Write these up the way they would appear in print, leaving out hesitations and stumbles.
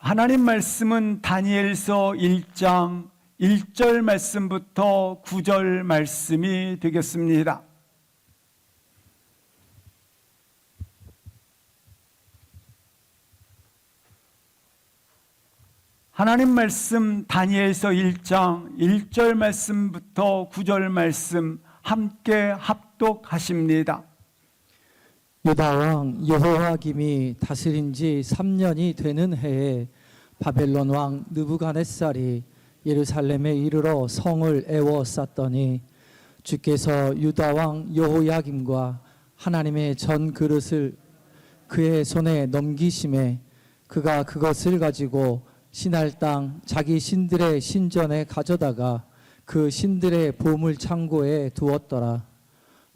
하나님 말씀은 다니엘서 1장 1절 말씀부터 9절 말씀이 되겠습니다. 하나님 말씀 다니엘서 1장 1절 말씀부터 9절 말씀 함께 합독하십니다. 유다 왕 여호야김이 다스린 지 3년이 되는 해에 바벨론 왕 느부갓네살이 예루살렘에 이르러 성을 에워쌌더니 주께서 유다 왕 여호야김과 하나님의 전 그릇을 그의 손에 넘기심에 그가 그것을 가지고 신할 땅 자기 신들의 신전에 가져다가 그 신들의 보물 창고에 두었더라.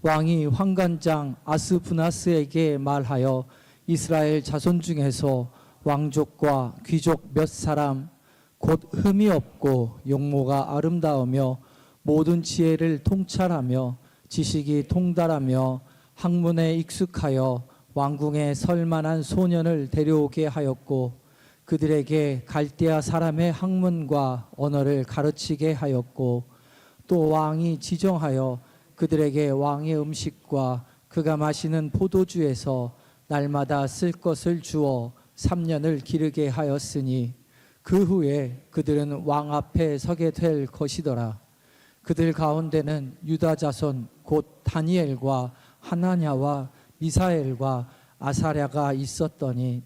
왕이 환관장 아스부나스에게 말하여 이스라엘 자손 중에서 왕족과 귀족 몇 사람 곧 흠이 없고 용모가 아름다우며 모든 지혜를 통찰하며 지식이 통달하며 학문에 익숙하여 왕궁에 설 만한 소년을 데려오게 하였고 그들에게 갈대아 사람의 학문과 언어를 가르치게 하였고 또 왕이 지정하여 그들에게 왕의 음식과 그가 마시는 포도주에서 날마다 쓸 것을 주어 3년을 기르게 하였으니 그 후에 그들은 왕 앞에 서게 될 것이더라. 그들 가운데는 유다 자손 곧 다니엘과 하나냐와 미사엘과 아사랴가 있었더니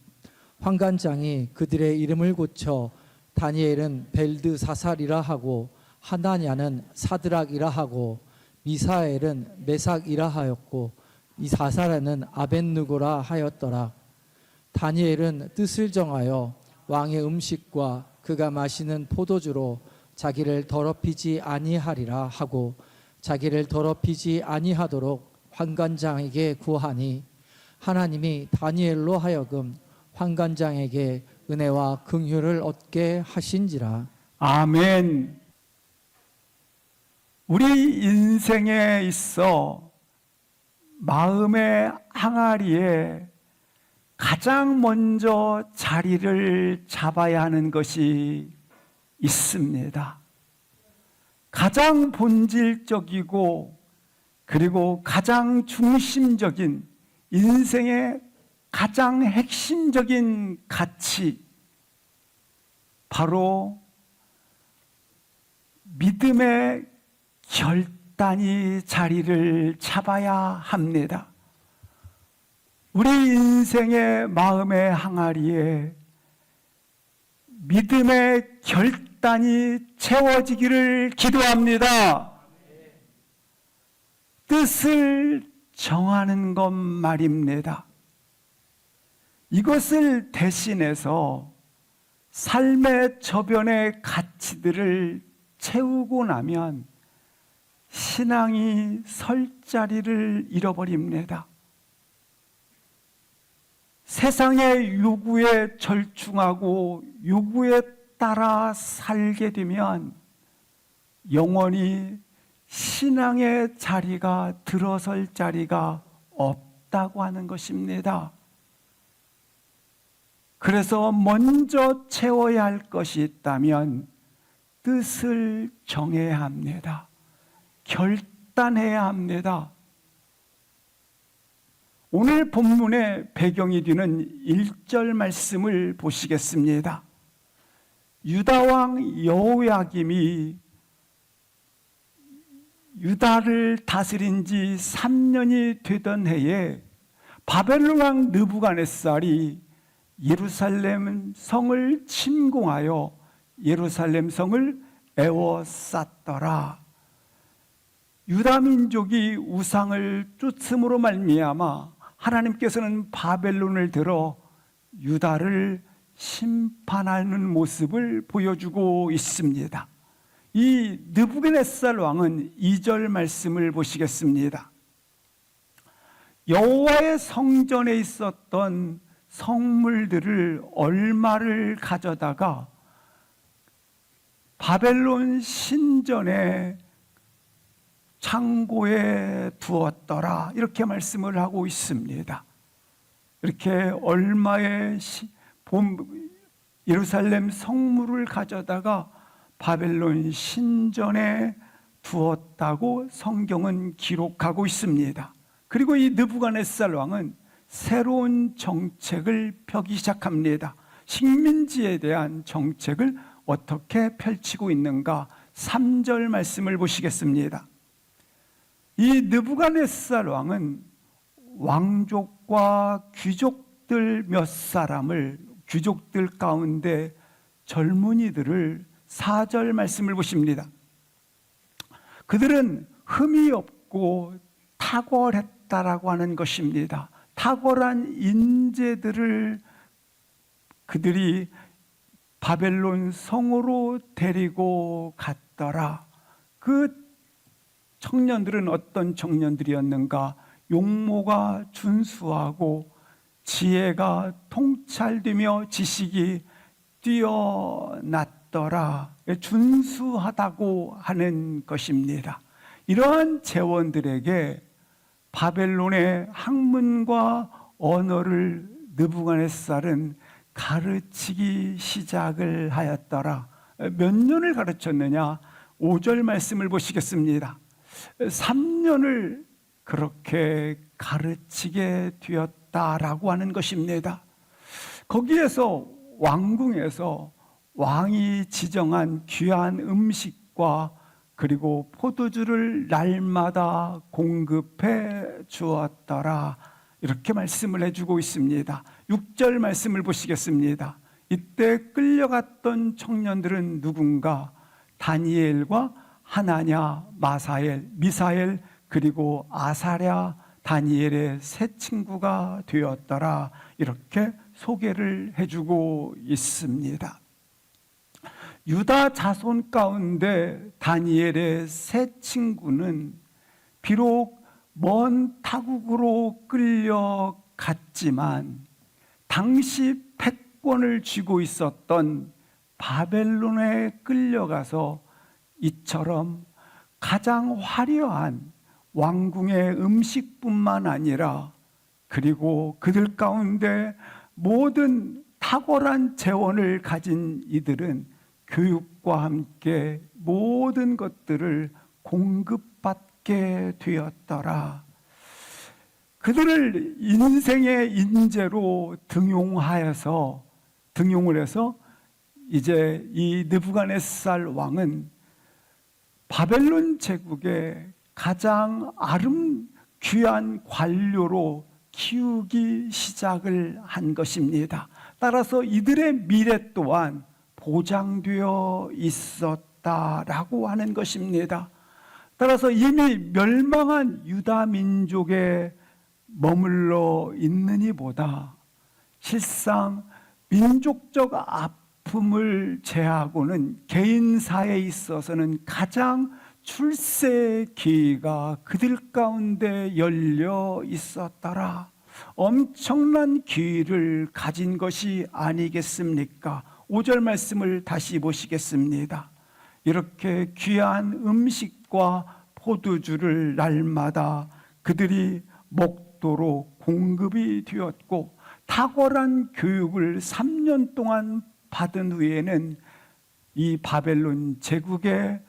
환관장이 그들의 이름을 고쳐 다니엘은 벨드사살이라 하고 하나냐는 사드락이라 하고 미사엘은 메삭이라 하였고 이 사사라는 아벳느고라 하였더라. 다니엘은 뜻을 정하여 왕의 음식과 그가 마시는 포도주로 자기를 더럽히지 아니하리라 하고 자기를 더럽히지 아니하도록 환관장에게 구하니 하나님이 다니엘로 하여금 환관장에게 은혜와 긍휼을 얻게 하신지라. 아멘. 우리 인생에 있어 마음의 항아리에 가장 먼저 자리를 잡아야 하는 것이 있습니다. 가장 본질적이고 그리고 가장 중심적인 인생의 가장 핵심적인 가치, 바로 믿음의 결단이 자리를 잡아야 합니다. 우리 인생의 마음의 항아리에 믿음의 결단이 채워지기를 기도합니다. 뜻을 정하는 것 말입니다. 이것을 대신해서 삶의 저변의 가치들을 채우고 나면 신앙이 설 자리를 잃어버립니다. 세상의 요구에 절충하고 요구에 따라 살게 되면 영원히 신앙의 자리가 들어설 자리가 없다고 하는 것입니다. 그래서 먼저 채워야 할 것이 있다면 뜻을 정해야 합니다. 결단해야 합니다. 오늘 본문의 배경이 되는 1절 말씀을 보시겠습니다. 유다 왕 여호야김이 유다를 다스린 지 3년이 되던 해에 바벨론 왕 느부갓네살이 예루살렘 성을 침공하여 예루살렘 성을 에워쌌더라. 유다 민족이 우상을 쫓음으로 말미암아 하나님께서는 바벨론을 들어 유다를 심판하는 모습을 보여주고 있습니다. 이 느부갓네살 왕은 2절 말씀을 보시겠습니다. 여호와의 성전에 있었던 성물들을 얼마를 가져다가 바벨론 신전의 창고에 두었더라, 이렇게 말씀을 하고 있습니다. 이렇게 얼마의 예루살렘 성물을 가져다가 바벨론 신전에 두었다고 성경은 기록하고 있습니다. 그리고 이 느부갓네살 왕은 새로운 정책을 펴기 시작합니다. 식민지에 대한 정책을 어떻게 펼치고 있는가? 3절 말씀을 보시겠습니다. 이 느부갓네살 왕은 왕족과 귀족들 몇 사람을, 귀족들 가운데 젊은이들을 4절 말씀을 보십니다. 그들은 흠이 없고 탁월했다라고 하는 것입니다. 탁월한 인재들을 그들이 바벨론 성으로 데리고 갔더라. 그 청년들은 어떤 청년들이었는가? 용모가 준수하고 지혜가 통찰되며 지식이 뛰어났더라. 준수하다고 하는 것입니다. 이러한 재원들에게 바벨론의 학문과 언어를 느부갓네살은 가르치기 시작을 하였더라. 몇 년을 가르쳤느냐? 5절 말씀을 보시겠습니다. 3년을 그렇게 가르치게 되었다라고 하는 것입니다. 거기에서 왕궁에서 왕이 지정한 귀한 음식과 그리고 포도주를 날마다 공급해 주었더라. 이렇게 말씀을 해주고 있습니다. 6절 말씀을 보시겠습니다. 이때 끌려갔던 청년들은 누군가? 다니엘과 하나냐, 마사엘, 미사엘, 그리고 아사랴, 다니엘의 세 친구가 되었더라. 이렇게 소개를 해주고 있습니다. 유다 자손 가운데 다니엘의 세 친구는 비록 먼 타국으로 끌려갔지만 당시 패권을 쥐고 있었던 바벨론에 끌려가서 이처럼 가장 화려한 왕궁의 음식뿐만 아니라 그리고 그들 가운데 모든 탁월한 재원을 가진 이들은 교육과 함께 모든 것들을 공급받게 되었더라. 그들을 인생의 인재로 등용을 해서 이제 이 느부갓네살 왕은 바벨론 제국의 가장 귀한 관료로 키우기 시작을 한 것입니다. 따라서 이들의 미래 또한 보장되어 있었다라고 하는 것입니다. 따라서 이미 멸망한 유다 민족에 머물러 있느니보다 실상 민족적 아픔을 제하고는 개인사에 있어서는 가장 출세의 기회가 그들 가운데 열려 있었더라. 엄청난 기회를 가진 것이 아니겠습니까? 5절 말씀을 다시 보시겠습니다. 이렇게 귀한 음식과 포도주를 날마다 그들이 먹도록 공급이 되었고 탁월한 교육을 3년 동안 받은 후에는 이 바벨론 제국의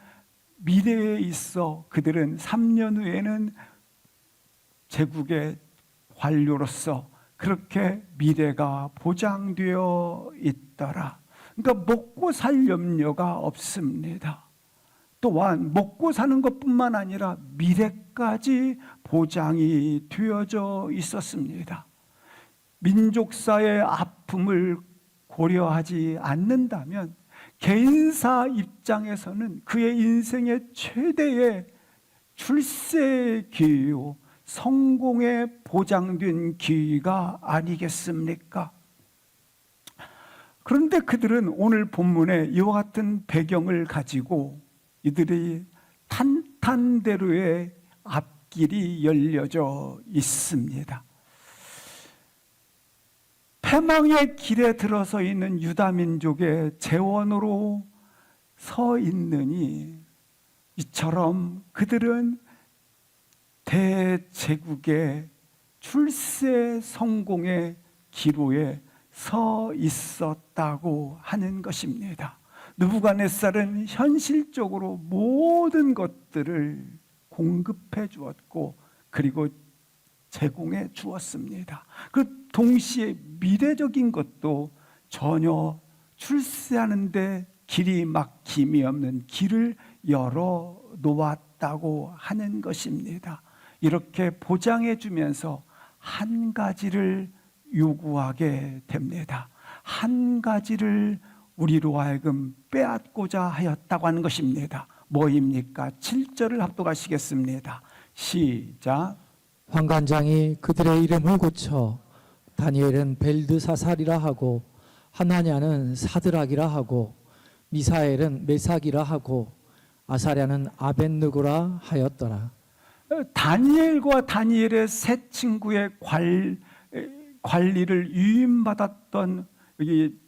미래에 있어 그들은 3년 후에는 제국의 관료로서 그렇게 미래가 보장되어 있더라. 그러니까 먹고 살 염려가 없습니다. 또한 먹고 사는 것뿐만 아니라 미래까지 보장이 되어져 있었습니다. 민족사의 아픔을 고려하지 않는다면 개인사 입장에서는 그의 인생의 최대의 출세의 기회요, 성공에 보장된 기회가 아니겠습니까? 그런데 그들은 오늘 본문에 이와 같은 배경을 가지고 이들이 탄탄대로의 앞길이 열려져 있습니다. 패망의 길에 들어서 있는 유다 민족의 재원으로 서 있느니 이처럼 그들은 대제국의 출세 성공의 기로에 서 있었다고 하는 것입니다. 느부갓네살은 현실적으로 모든 것들을 공급해 주었고 그리고 제공해 주었습니다. 그 동시에 미래적인 것도 전혀 출세하는데 길이 막힘이 없는 길을 열어 놓았다고 하는 것입니다. 이렇게 보장해 주면서 한 가지를 요구하게 됩니다. 한 가지를 우리로 하여금 빼앗고자 하였다고 하는 것입니다. 뭐입니까? 7절을 합독하시겠습니다. 시작. 환관장이 그들의 이름을 고쳐 다니엘은 벨드사살이라 하고 하나냐는 사드락이라 하고 미사엘은 메삭이라 하고 아사랴는 아벳느고라 하였더라. 다니엘과 다니엘의 세 친구의 관리를 위임받았던 여기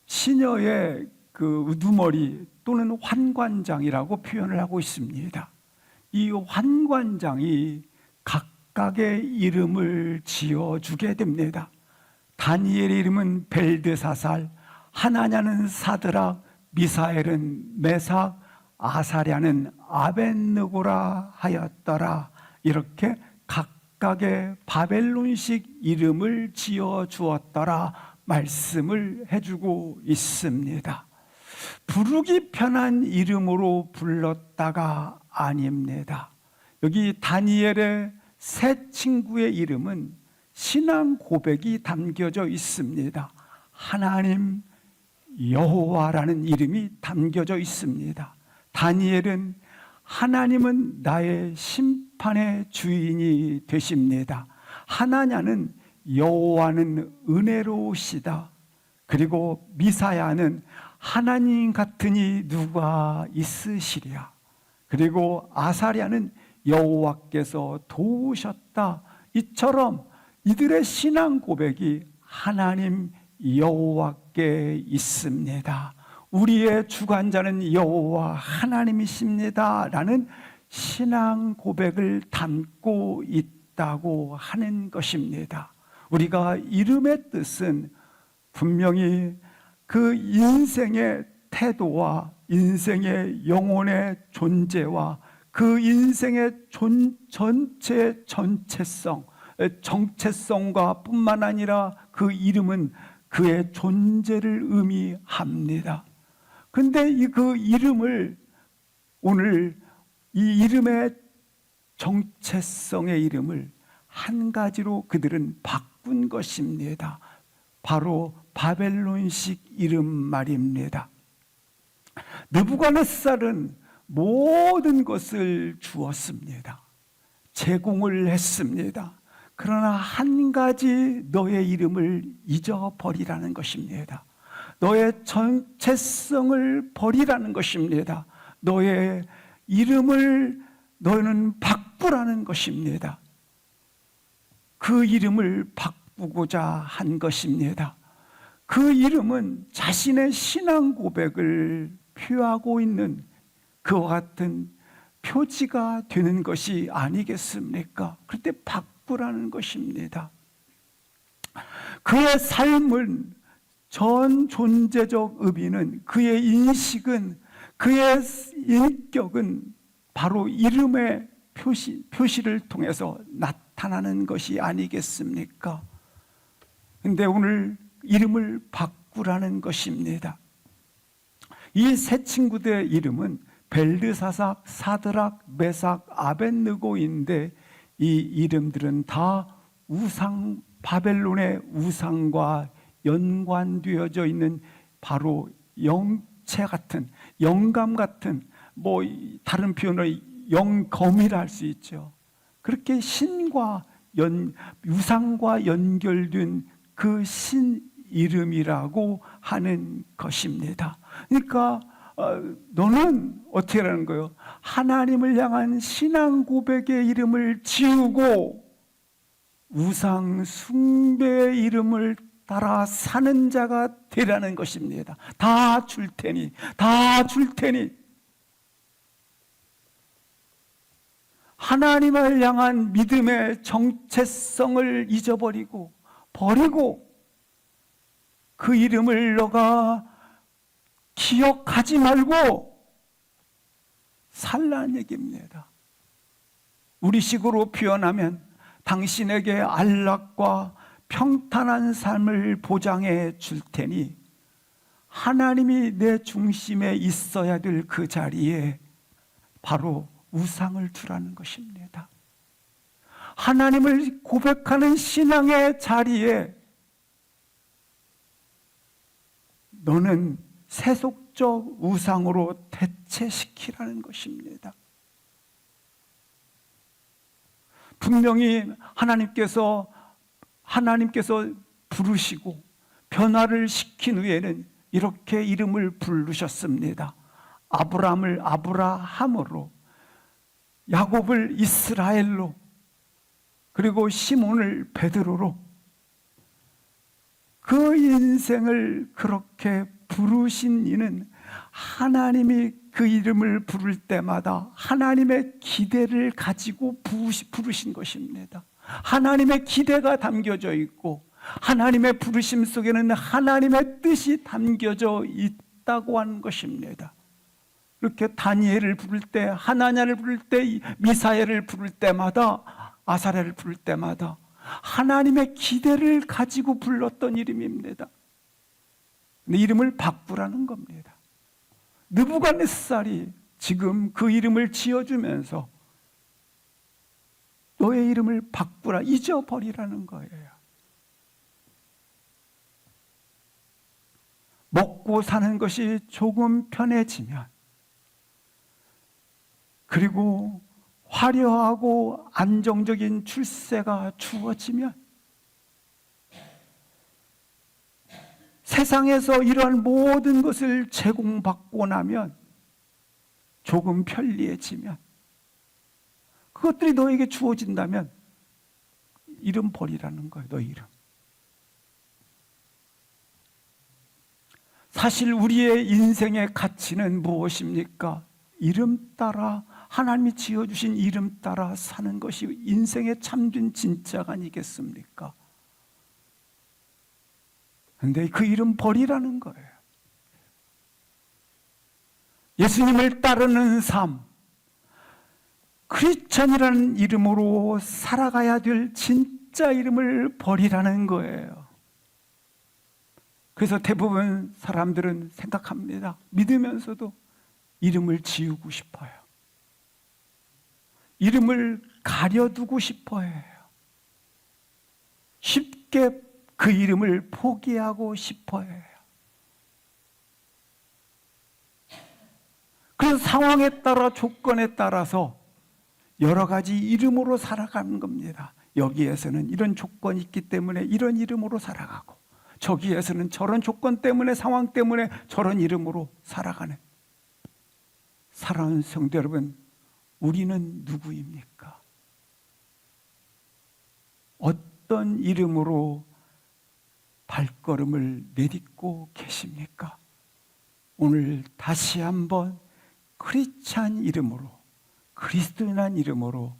시녀의 그 우두머리 또는 환관장이라고 표현을 하고 있습니다. 이 환관장이 각각의 이름을 지어주게 됩니다. 다니엘의 이름은 벨드사살, 하나냐는 사드락, 미사엘은 메삭, 아사랴는 아벳느고라 하였더라. 이렇게 각각의 바벨론식 이름을 지어 주었더라 말씀을 해주고 있습니다. 부르기 편한 이름으로 불렀다가 아닙니다. 여기 다니엘의 세 친구의 이름은 신앙 고백이 담겨져 있습니다. 하나님 여호와라는 이름이 담겨져 있습니다. 다니엘은 하나님은 나의 심판의 주인이 되십니다. 하나냐는 여호와는 은혜로우시다. 그리고 미사야는 하나님 같으니 누가 있으시랴. 그리고 아사랴는 여호와께서 도우셨다. 이처럼 이들의 신앙 고백이 하나님 여호와께 있습니다. 우리의 주관자는 여호와 하나님이십니다 라는 신앙 고백을 담고 있다고 하는 것입니다. 우리가 이름의 뜻은 분명히 그 인생의 태도와 인생의 영혼의 존재와 그 인생의 전체의 전체성, 정체성과 뿐만 아니라 그 이름은 그의 존재를 의미합니다. 근데 그 이름을 오늘 이 이름의 정체성의 이름을 한 가지로 그들은 바꾼 것입니다. 바로 바벨론식 이름 말입니다. 느부갓네살은 모든 것을 주었습니다. 제공을 했습니다. 그러나 한 가지 너의 이름을 잊어버리라는 것입니다. 너의 정체성을 버리라는 것입니다. 너의 이름을 너는 바꾸라는 것입니다. 그 이름을 바꾸고자 한 것입니다. 그 이름은 자신의 신앙 고백을 표하고 있는 그와 같은 표지가 되는 것이 아니겠습니까? 그때 바꾸라는 것입니다. 그의 삶은 전 존재적 의미는 그의 인식은 그의 인격은 바로 이름의 표시를 통해서 나타나는 것이 아니겠습니까? 근데 오늘 이름을 바꾸라는 것입니다. 이 세 친구들의 이름은 벨드사삭, 사드락, 메삭, 아벳느고인데 이 이름들은 다 우상, 바벨론의 우상과 연관되어져 있는 바로 영체 같은, 영감 같은, 뭐 다른 표현으로 영검이라 할 수 있죠. 그렇게 신과 우상과 연결된 그 신 이름이라고 하는 것입니다. 그러니까 너는 어떻게 하는 거예요? 하나님을 향한 신앙 고백의 이름을 지우고 우상 숭배의 이름을 따라 사는 자가 되라는 것입니다. 다 줄 테니, 다 줄 테니. 하나님을 향한 믿음의 정체성을 잊어버리고 버리고 그 이름을 너가 기억하지 말고 살라는 얘기입니다. 우리식으로 표현하면 당신에게 안락과 평탄한 삶을 보장해 줄 테니 하나님이 내 중심에 있어야 될 그 자리에 바로 우상을 두라는 것입니다. 하나님을 고백하는 신앙의 자리에 너는 세속적 우상으로 대체시키라는 것입니다. 분명히 하나님께서 부르시고 변화를 시킨 후에는 이렇게 이름을 부르셨습니다. 아브라함을 아브라함으로, 야곱을 이스라엘로, 그리고 시몬을 베드로로. 그 인생을 그렇게 부르신 이는 하나님이 그 이름을 부를 때마다 하나님의 기대를 가지고 부르신 것입니다. 하나님의 기대가 담겨져 있고 하나님의 부르심 속에는 하나님의 뜻이 담겨져 있다고 하는 것입니다. 이렇게 다니엘을 부를 때, 하나냐를 부를 때, 미사엘을 부를 때마다, 아사랴를 부를 때마다 하나님의 기대를 가지고 불렀던 이름입니다. 근데 이름을 바꾸라는 겁니다. 느부갓네살이 지금 그 이름을 지어주면서 너의 이름을 바꾸라, 잊어버리라는 거예요. 먹고 사는 것이 조금 편해지면, 그리고 화려하고 안정적인 출세가 주어지면, 세상에서 이러한 모든 것을 제공받고 나면, 조금 편리해지면, 그것들이 너에게 주어진다면 이름 버리라는 거예요. 너 이름. 사실 우리의 인생의 가치는 무엇입니까? 이름 따라, 하나님이 지어주신 이름 따라 사는 것이 인생의 참된 진짜가 아니겠습니까? 그런데 그 이름 버리라는 거예요. 예수님을 따르는 삶, 크리스찬이라는 이름으로 살아가야 될 진짜 이름을 버리라는 거예요. 그래서 대부분 사람들은 생각합니다. 믿으면서도 이름을 지우고 싶어요. 이름을 가려두고 싶어 해요. 쉽게 그 이름을 포기하고 싶어 해요. 그래서 상황에 따라, 조건에 따라서 여러 가지 이름으로 살아가는 겁니다. 여기에서는 이런 조건이 있기 때문에 이런 이름으로 살아가고, 저기에서는 저런 조건 때문에, 상황 때문에 저런 이름으로 살아가는. 사랑하는 성도 여러분, 우리는 누구입니까? 어떤 이름으로 발걸음을 내딛고 계십니까? 오늘 다시 한번 크리스찬 이름으로, 그리스도인한 이름으로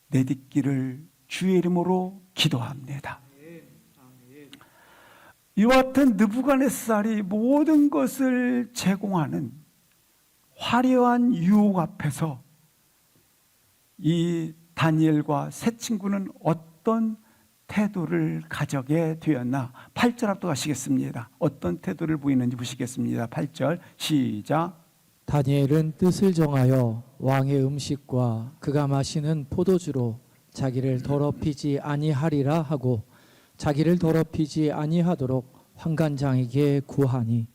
내딛기를 주의 이름으로 기도합니다. 이와 같은 느부갓네살이 모든 것을 제공하는 화려한 유혹 앞에서 이 다니엘과 세 친구는 어떤 태도를 가져게 되었나? 8절 앞도 가시겠습니다. 어떤 태도를 보이는지 보시겠습니다. 8절 시작. 다니엘은 뜻을 정하여 왕의 음식과 그가 마시는 포도주로 자기를 더럽히지 아니하리라 하고 자기를 더럽히지 아니하도록 환관장에게 구하니.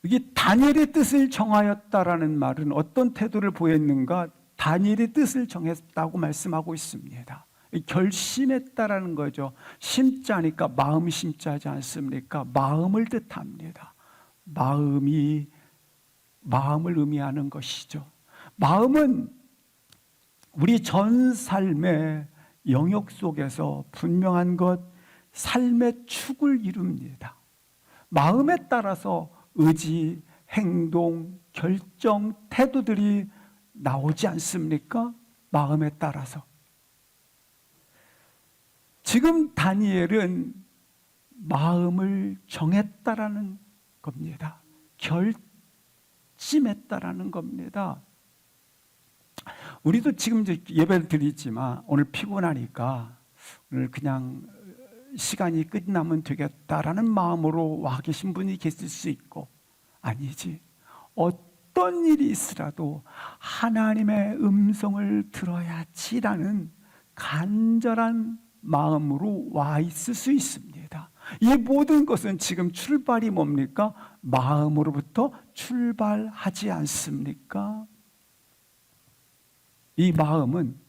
이게 다니엘의 뜻을 정하였다라는 말은 어떤 태도를 보였는가? 다니엘의 뜻을 정했다고 말씀하고 있습니다. 결심했다라는 거죠. 심자니까 마음 심자지 않습니까? 마음을 뜻합니다. 마음을 의미하는 것이죠. 마음은 우리 전 삶의 영역 속에서 분명한 것, 삶의 축을 이룹니다. 마음에 따라서 의지, 행동, 결정, 태도들이 나오지 않습니까? 마음에 따라서. 지금 다니엘은 마음을 정했다라는 겁니다. 결심했다라는 겁니다. 우리도 지금 이제 예배를 드리지만 오늘 피곤하니까 오늘 그냥 시간이 끝나면 되겠다라는 마음으로 와 계신 분이 계실 수 있고, 아니지, 어떤 일이 있으라도 하나님의 음성을 들어야지라는 간절한 마음으로 와 있을 수 있습니다. 이 모든 것은 지금 출발이 뭡니까? 마음으로부터 출발하지 않습니까? 이 마음은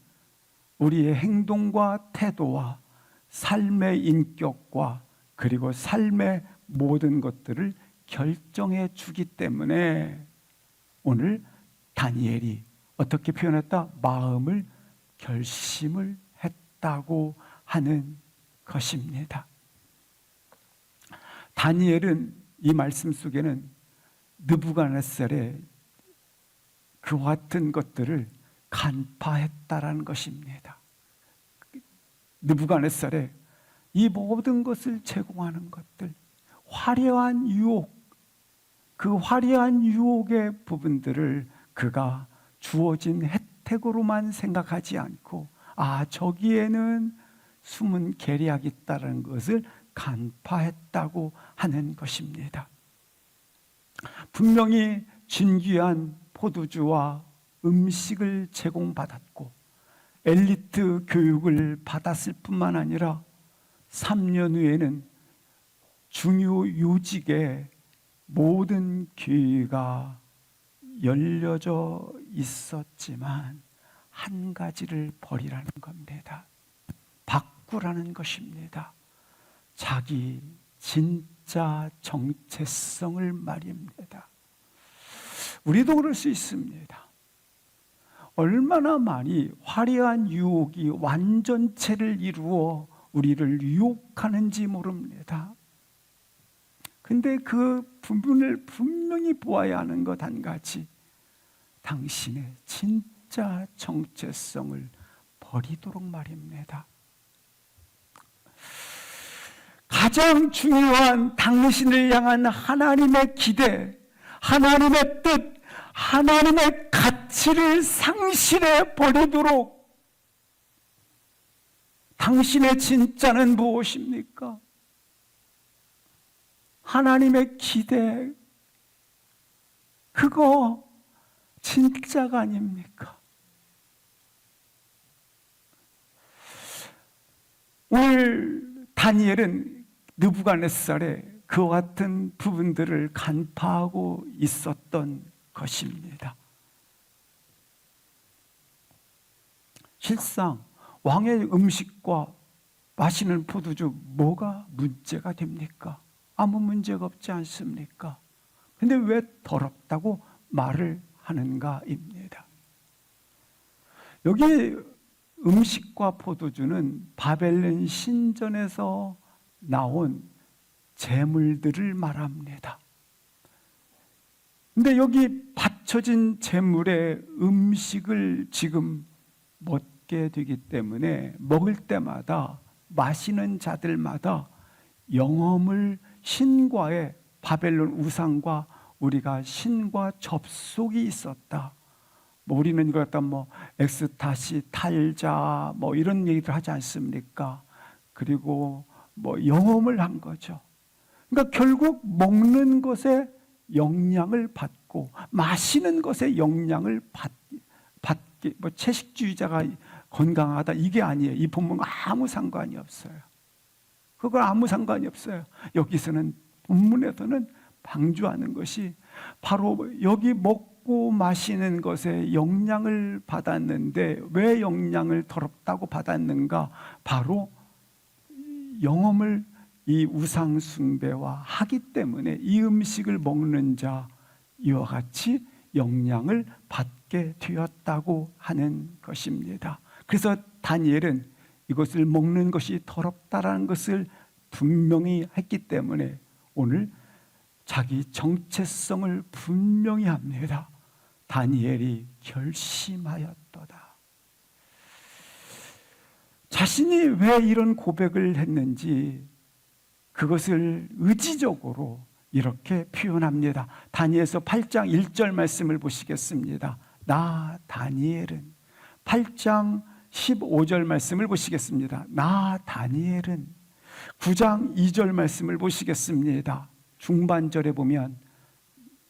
우리의 행동과 태도와 삶의 인격과 그리고 삶의 모든 것들을 결정해 주기 때문에 오늘 다니엘이 어떻게 표현했다? 마음을 결심을 했다고 하는 것입니다. 다니엘은 이 말씀 속에는 느부갓네살의 그와 같은 것들을 간파했다라는 것입니다. 느부갓네살의 이 모든 것을 제공하는 것들, 화려한 유혹, 그 화려한 유혹의 부분들을 그가 주어진 혜택으로만 생각하지 않고, 저기에는 숨은 계략이 있다는 것을 간파했다고 하는 것입니다. 분명히 진귀한 포도주와 음식을 제공받았고 엘리트 교육을 받았을 뿐만 아니라 3년 후에는 중요 요직에 모든 기회가 열려져 있었지만 한 가지를 버리라는 겁니다. 바꾸라는 것입니다. 자기 진짜 정체성을 말입니다. 우리도 그럴 수 있습니다. 얼마나 많이 화려한 유혹이 완전체를 이루어 우리를 유혹하는지 모릅니다. 근데 그 부분을 분명히 보아야 하는 것 한 가지, 당신의 진짜 정체성을 버리도록 말입니다. 가장 중요한 당신을 향한 하나님의 기대, 하나님의 뜻, 하나님의 가치를 상실해 버리도록, 당신의 진짜는 무엇입니까? 하나님의 기대, 그거 진짜가 아닙니까? 오늘 다니엘은 느부갓네살의 그와 같은 부분들을 간파하고 있었던 것입니다. 실상 왕의 음식과 마시는 포도주 뭐가 문제가 됩니까? 아무 문제가 없지 않습니까? 근데 왜 더럽다고 말을 하는가입니다. 여기 음식과 포도주는 바벨론 신전에서 나온 제물들을 말합니다. 근데 여기 바쳐진 제물의 음식을 지금 먹게 되기 때문에 먹을 때마다 마시는 자들마다 영험을, 신과의 바벨론 우상과 우리가 신과 접속이 있었다. 우리는 이걸 갖다 엑스타시, 탈자 이런 얘기들 하지 않습니까? 그리고 영험을 한 거죠. 그러니까 결국 먹는 것에 영향을 받고 마시는 것에 영향을 받게, 채식주의자가 건강하다 이게 아니에요. 이 본문과 아무 상관이 없어요. 그거 아무 상관이 없어요. 여기서는 본문에서는 방주하는 것이 바로 여기 먹고 마시는 것에 영향을 받았는데, 왜 영향을 더럽다고 받았는가? 바로 영험을 이 우상 숭배와 하기 때문에 이 음식을 먹는 자 이와 같이 영향을 받게 되었다고 하는 것입니다. 그래서 다니엘은 이것을 먹는 것이 더럽다라는 것을 분명히 했기 때문에 오늘 자기 정체성을 분명히 합니다. 다니엘이 결심하였도다. 자신이 왜 이런 고백을 했는지 그것을 의지적으로 이렇게 표현합니다. 다니엘서 8장 1절 말씀을 보시겠습니다. 나 다니엘은 8장 15절 말씀을 보시겠습니다. 나 다니엘은 9장 2절 말씀을 보시겠습니다. 중반절에 보면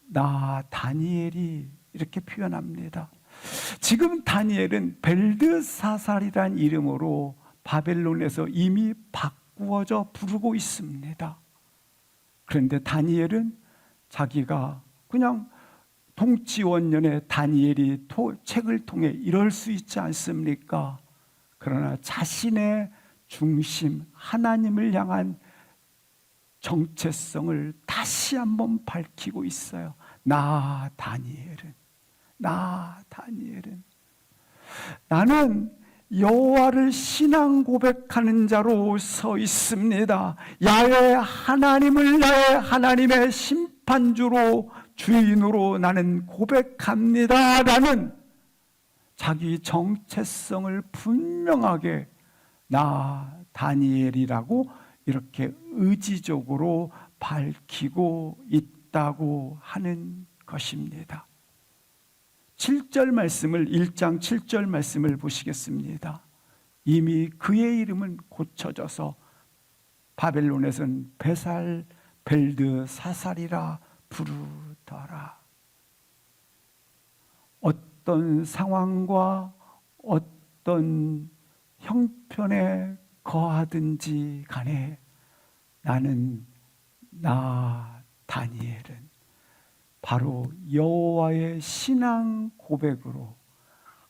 나 다니엘이 이렇게 표현합니다. 지금 다니엘은 벨드사살이란 이름으로 바벨론에서 이미 바꾸어져 부르고 있습니다. 그런데 다니엘은 자기가 그냥 동치원년에 다니엘이 책을 통해 이럴 수 있지 않습니까? 그러나 자신의 중심 하나님을 향한 정체성을 다시 한번 밝히고 있어요. 나 다니엘은 나는 여호와를 신앙 고백하는 자로 서 있습니다. 야훼 하나님을 나의 하나님의 심판주로 주인으로 나는 고백합니다. 라는 자기 정체성을 분명하게 나 다니엘이라고 이렇게 의지적으로 밝히고 있다고 하는 것입니다. 7절 말씀을 1장 7절 말씀을 보시겠습니다. 이미 그의 이름은 고쳐져서 바벨론에서는 베살 벨드사살이라 부르더라. 어떤 상황과 어떤 형편에 거하든지 간에 나는 나 다니엘은 바로 여호와의 신앙 고백으로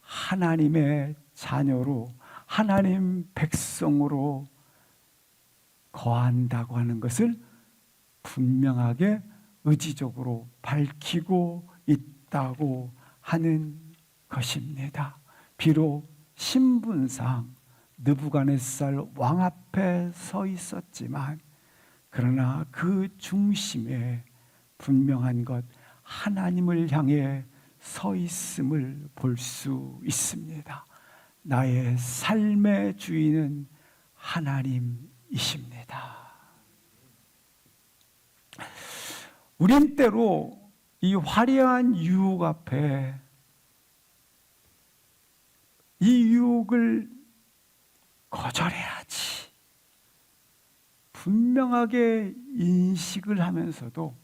하나님의 자녀로 하나님 백성으로 거한다고 하는 것을 분명하게 의지적으로 밝히고 있다고 하는 것입니다. 비록 신분상 느부갓네살 왕 앞에 서 있었지만 그러나 그 중심에 분명한 것 하나님을 향해 서 있음을 볼 수 있습니다. 나의 삶의 주인은 하나님이십니다. 우린 때로 이 화려한 유혹 앞에 이 유혹을 거절해야지 분명하게 인식을 하면서도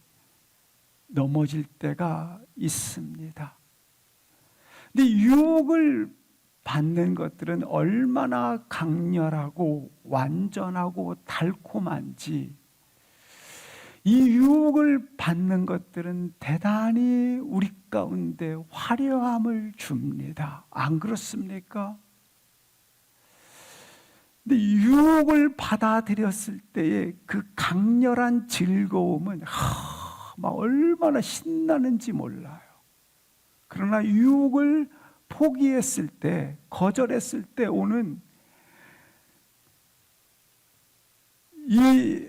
넘어질 때가 있습니다. 근데 유혹을 받는 것들은 얼마나 강렬하고 완전하고 달콤한지 이 유혹을 받는 것들은 대단히 우리 가운데 화려함을 줍니다. 안 그렇습니까? 근데 유혹을 받아들였을 때의 그 강렬한 즐거움은 막 얼마나 신나는지 몰라요. 그러나 유혹을 포기했을 때, 거절했을 때 오는 이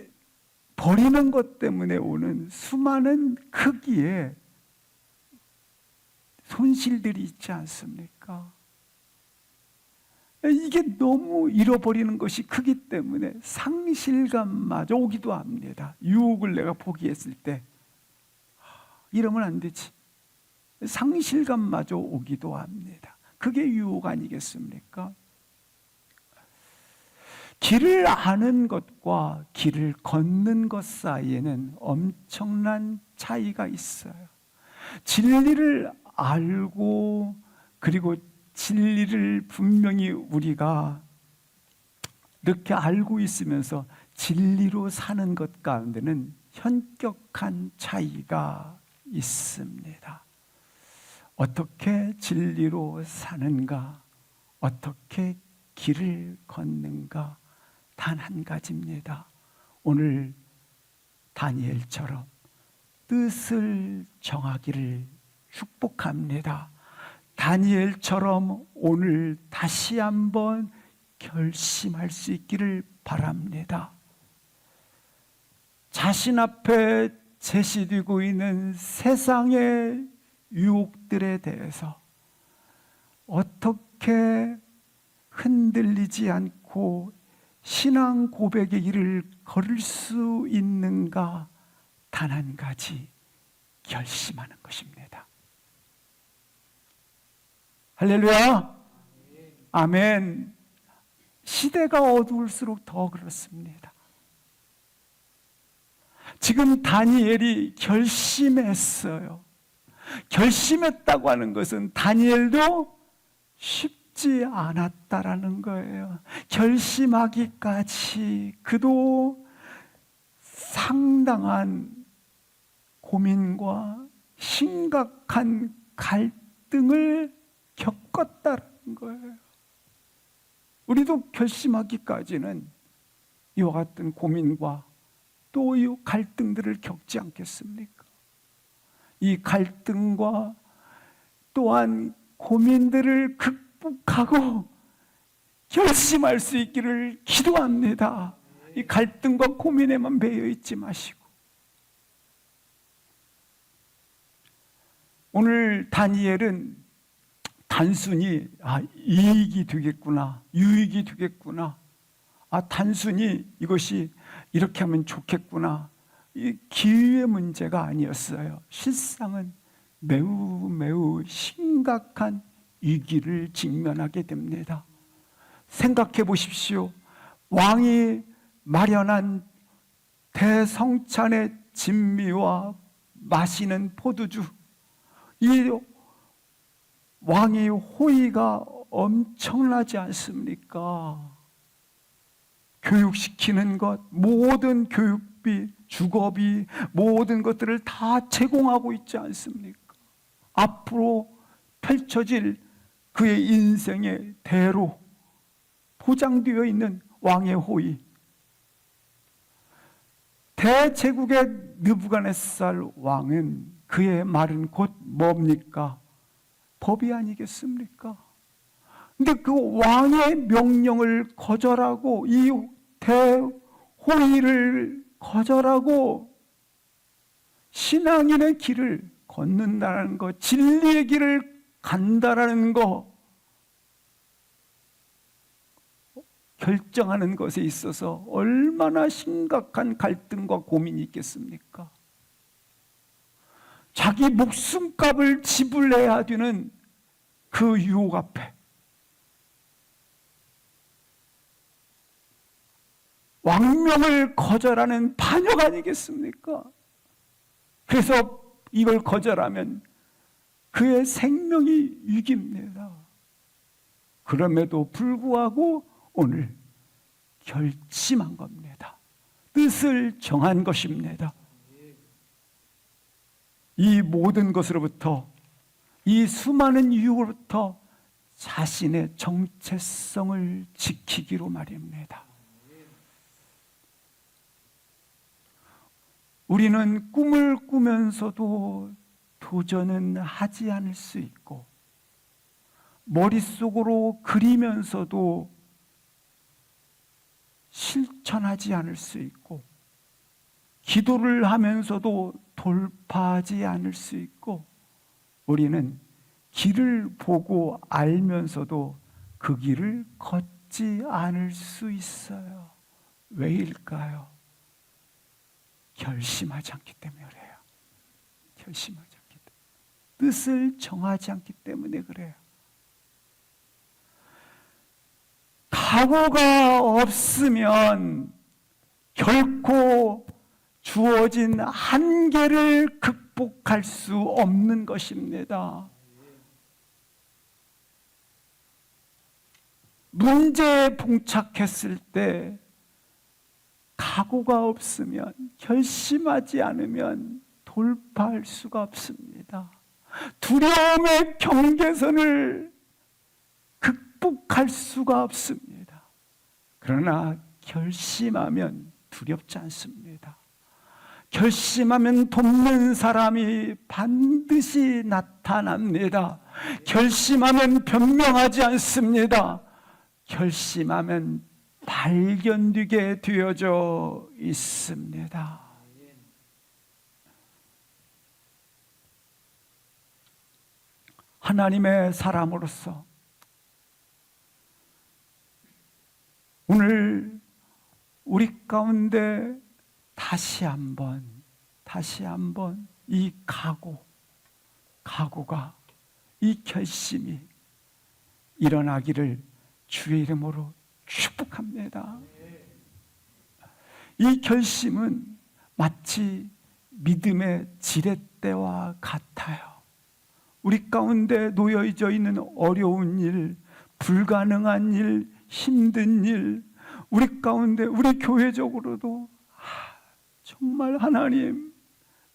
버리는 것 때문에 오는 수많은 크기의 손실들이 있지 않습니까? 이게 너무 잃어버리는 것이 크기 때문에 상실감마저 오기도 합니다. 유혹을 내가 포기했을 때 이러면 안 되지. 상실감마저 오기도 합니다. 그게 유혹 아니겠습니까? 길을 아는 것과 길을 걷는 것 사이에는 엄청난 차이가 있어요. 진리를 알고 그리고 진리를 분명히 우리가 이렇게 알고 있으면서 진리로 사는 것 가운데는 현격한 차이가 있습니다. 어떻게 진리로 사는가, 어떻게 길을 걷는가, 단 한 가지입니다. 오늘 다니엘처럼 뜻을 정하기를 축복합니다. 다니엘처럼 오늘 다시 한번 결심할 수 있기를 바랍니다. 자신 앞에 제시되고 있는 세상의 유혹들에 대해서 어떻게 흔들리지 않고 신앙 고백의 길을 걸을 수 있는가? 단 한 가지, 결심하는 것입니다. 할렐루야! 아멘. 시대가 어두울수록 더 그렇습니다. 지금 다니엘이 결심했어요. 결심했다고 하는 것은 다니엘도 쉽지 않았다라는 거예요. 결심하기까지 그도 상당한 고민과 심각한 갈등을 겪었다는 거예요. 우리도 결심하기까지는 이와 같은 고민과 또 이 갈등들을 겪지 않겠습니까? 이 갈등과 또한 고민들을 극복하고 결심할 수 있기를 기도합니다. 이 갈등과 고민에만 매여 있지 마시고. 오늘 다니엘은 단순히 이익이 되겠구나, 유익이 되겠구나, 단순히 이것이 이렇게 하면 좋겠구나, 이 기회의 문제가 아니었어요. 실상은 매우 심각한 위기를 직면하게 됩니다. 생각해 보십시오. 왕이 마련한 대성찬의 진미와 마시는 포도주, 이 왕의 호의가 엄청나지 않습니까? 교육시키는 것, 모든 교육비, 주거비, 모든 것들을 다 제공하고 있지 않습니까? 앞으로 펼쳐질 그의 인생의 대로 포장되어 있는 왕의 호의. 대제국의 느부갓네살 왕은 그의 말은 곧 뭡니까? 법이 아니겠습니까? 근데 그 왕의 명령을 거절하고 이 대호의를 거절하고 신앙인의 길을 걷는다는 것, 진리의 길을 간다라는 것, 결정하는 것에 있어서 얼마나 심각한 갈등과 고민이 있겠습니까? 자기 목숨값을 지불해야 되는 그 유혹 앞에 왕명을 거절하는 반역 아니겠습니까? 그래서 이걸 거절하면 그의 생명이 위기입니다. 그럼에도 불구하고 오늘 결심한 겁니다. 뜻을 정한 것입니다. 이 모든 것으로부터, 이 수많은 유혹으로부터 자신의 정체성을 지키기로 말입니다. 우리는 꿈을 꾸면서도 도전은 하지 않을 수 있고, 머릿속으로 그리면서도 실천하지 않을 수 있고, 기도를 하면서도 돌파하지 않을 수 있고, 우리는 길을 보고 알면서도 그 길을 걷지 않을 수 있어요. 왜일까요? 결심하지 않기 때문에 그래요. 결심하지 않기 때문에. 뜻을 정하지 않기 때문에 그래요. 각오가 없으면 결코 주어진 한계를 극복할 수 없는 것입니다. 문제에 봉착했을 때 각오가 없으면, 결심하지 않으면 돌파할 수가 없습니다. 두려움의 경계선을 극복할 수가 없습니다. 그러나 결심하면 두렵지 않습니다. 결심하면 돕는 사람이 반드시 나타납니다. 결심하면 변명하지 않습니다. 결심하면 발견되게 되어져 있습니다. 하나님의 사람으로서 오늘 우리 가운데 다시 한번 이 각오가, 이 결심이 일어나기를 주의 이름으로 축복합니다. 이 결심은 마치 믿음의 지렛대와 같아요. 우리 가운데 놓여져 있는 어려운 일, 불가능한 일, 힘든 일, 우리 가운데, 우리 교회적으로도 정말 하나님,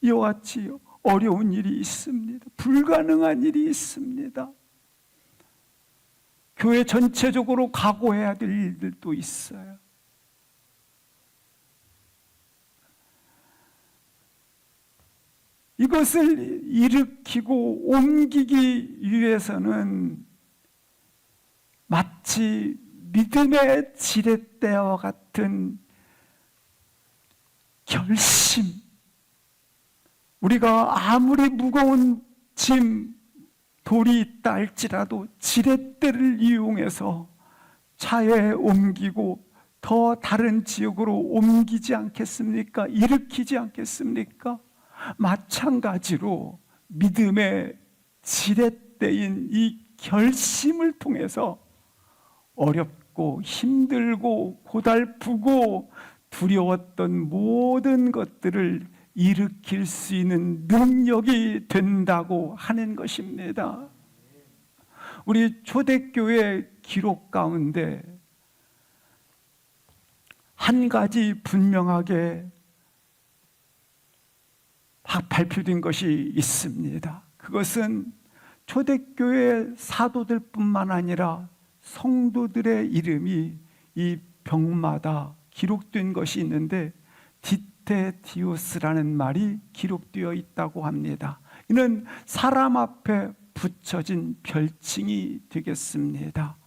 이와 같이 어려운 일이 있습니다. 불가능한 일이 있습니다. 교회 전체적으로 각오해야 될 일들도 있어요. 이것을 일으키고 옮기기 위해서는 마치 믿음의 지렛대와 같은 결심, 우리가 아무리 무거운 짐, 돌이 있다 할지라도 지렛대를 이용해서 차에 옮기고 더 다른 지역으로 옮기지 않겠습니까? 일으키지 않겠습니까? 마찬가지로 믿음의 지렛대인 이 결심을 통해서 어렵고 힘들고 고달프고 두려웠던 모든 것들을 일으킬 수 있는 능력이 된다고 하는 것입니다. 우리 초대교회 기록 가운데 한 가지 분명하게 발표된 것이 있습니다. 그것은 초대교회 사도들뿐만 아니라 성도들의 이름이 이 벽마다 기록된 것이 있는데 디테디우스라는 말이 기록되어 있다고 합니다. 이는 사람 앞에 붙여진 별칭이 되겠습니다.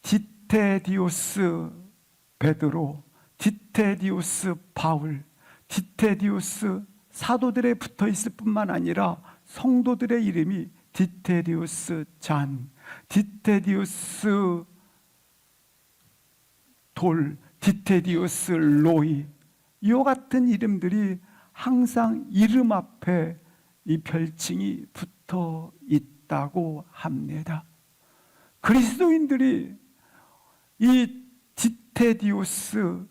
디테디우스 베드로, 디테디우스 바울, 디테디우스 사도들에 붙어 있을 뿐만 아니라 성도들의 이름이 디테디우스 잔, 디테디우스 돌, 디테디우스 로이, 이와 같은 이름들이 항상 이름 앞에 이 별칭이 붙어 있다고 합니다. 그리스도인들이 이 디테디우스,